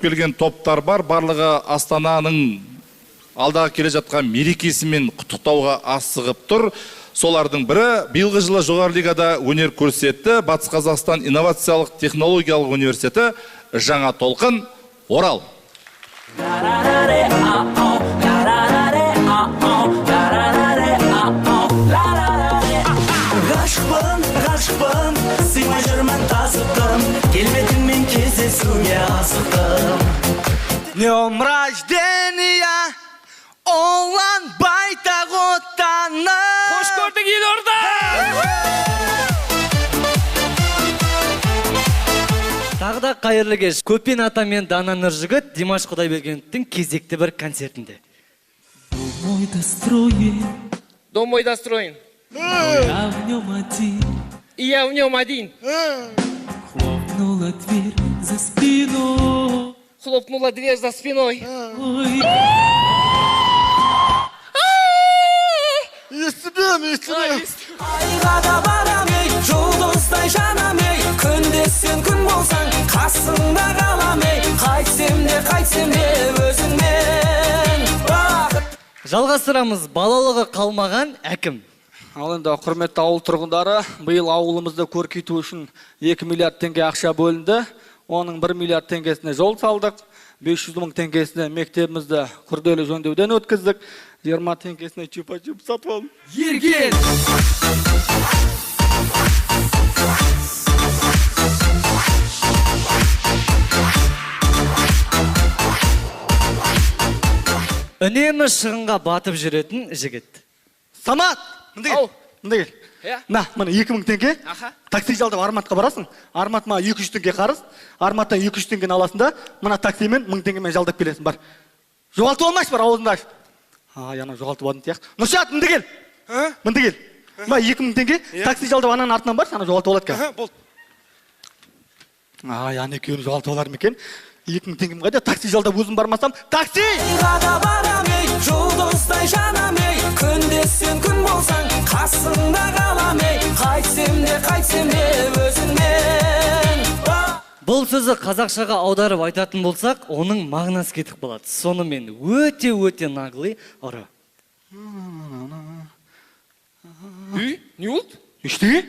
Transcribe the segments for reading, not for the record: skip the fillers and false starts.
келген топтар бар. Барлығы Астананың алдағы келе жатқан мерекесімен құттықтауға асығып тұр. Солардың бірі биылғы жылы жоғары лигада өнер көрсетті. Батыс Қазақстан инновациялық технологиялық университеті Жаңа толқын, Орал. Ғашықпын, сыймай жүрмін тасыптым, келбетіңмен кездесуге асықтым. Днем рождения, Олан байтақ отаны. Қош көрдік, Елорда! Тағда қайырлы кеш. Көпен ата мен Дана Нұржігіт Димаш Құдайбергеновтің кезекті бір концертінде. Дом мой достроен. И я в нем один. Хлопнула дверь за спиной. Хлопнула дверь за спиной. Айға да барам ей, жұлдыздай жанам ей, күнде сен күн болсаң, қасыңда қалам ей, қайтсем де өзіңмен. Жалғастырамыз, балалығы қалмаған әкім. Ал енді құрметті ауыл тұрғындары, биыл ауылымызды көркейту үшін 2 миллиард теңге ақша бөлінді. Оның 1 миллиард теңгесіне жол салдық, 500 мың теңгесіне мектебімізді күрделі жөндеуден өткіздік, 20 теңгесіне чупа-чуп сатып алдым. Ерген! Үнемі шығынға батып жүретін жігіт. Самат! Мында кел. Мында кел. Иә? На, мына 2000 теңге. Аха. Такси жалдап Арматқа барасың. Армат ма 200 теңге қарыз. Арматтан 200 теңгені аласың да, мына таксимен 1000 теңгемен жалдап келесің, бар. Жоғалтып алмайсың, бар, ауызыңды аш. Ана жоғалтып алдың тияқ. Нұршат, мында кел. Мында кел. Мына 2000 теңге, такси жалдап ананың артынан бар, ана жоғалтып алады екен. Болды. Ана екеуін жоғалтып алар ма екен? 2000 теңгем қайда? Такси жалдап өзім бармасам, такси! Айға да барам ей, жұлдыздай жанам ей, күнде сен күн болсаң, қасыңда қалам ей, қайтсем де өзіңмен. Бұл сөзі қазақшаға аударып айтатын болсақ, оның мағынасы кетіп қалады. Сонымен өте наглый ұры. Не болды? Ештеге?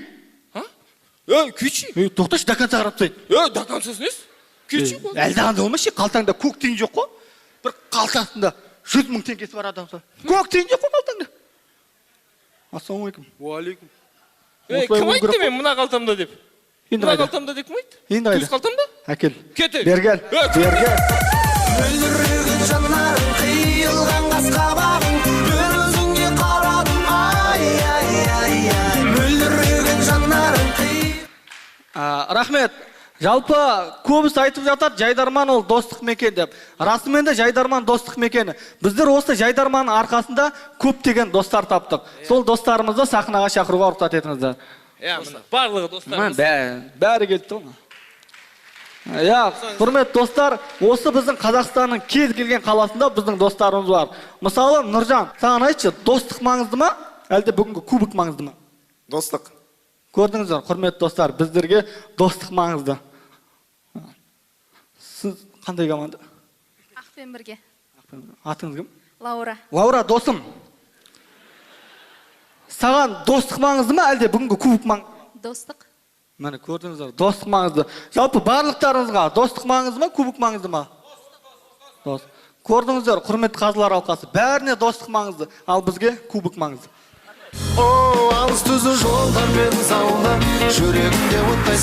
Күші? Тоқташы, до конца қарап тастайын. До конца снес? Күші болды. Әлдағанда болмашы, қалтаңда көк тиын жоқ қой. Бір қалтасында 100 мың теңгесі бар адамса. Көк тиын жоқ қой қалтаңда. Ассалаумағалейкум. Уалейкум. Кім айтты мен мына қалтамда деп? Мына қалтамда деп кім айтты? Енді қайда? Төс қалтамда? Әкел. Кете. Бергел. Бергел. Мөлдіреген жанарың, қиылған қас қабағың, бір өзіңе қарадым, ай. Мөлдіреген жанарың, Рахмет. Жалпы көбісі айтып жатар, Жайдарман ол достық мекен деп. Расымен де Жайдарман достық мекені. Біздер осы Жайдарманның арқасында көптеген достар таптық. Сол достарымызды сахнаға шақыруға рұқсат етіңіздер. Барлығы достарымыз. Бәрі кетті оны. Құрмет достар, осы біздің Қазақстанның кез келген қаласында біздің достарымыз бар. Мысалы, Нұржан, саған айтшы, достық маңызды ма, әлде бүгінгі кубок маңызды ма? Достық. Көрдіңіздер, құрметті достар, біздерге достық маңызды. Сіз қандай команда? Ақпен бірге. Атыңыз кім? Лаура. Лаура, досым. Саған достық маңызды ма, әлде бүгінгі кубок маңызды? Достық. Мені көрдіңіздер, достық маңызды. Жалпы барлықтарыңызға достық маңызды ма, кубок маңызды ма? Достық. Көрдіңіздер, құрметті қазылар алқасы, бәріне достық маңызды, ал бізге кубок маңызды. О, алыс түзу жолдар мен залдар, жүрегімде оттай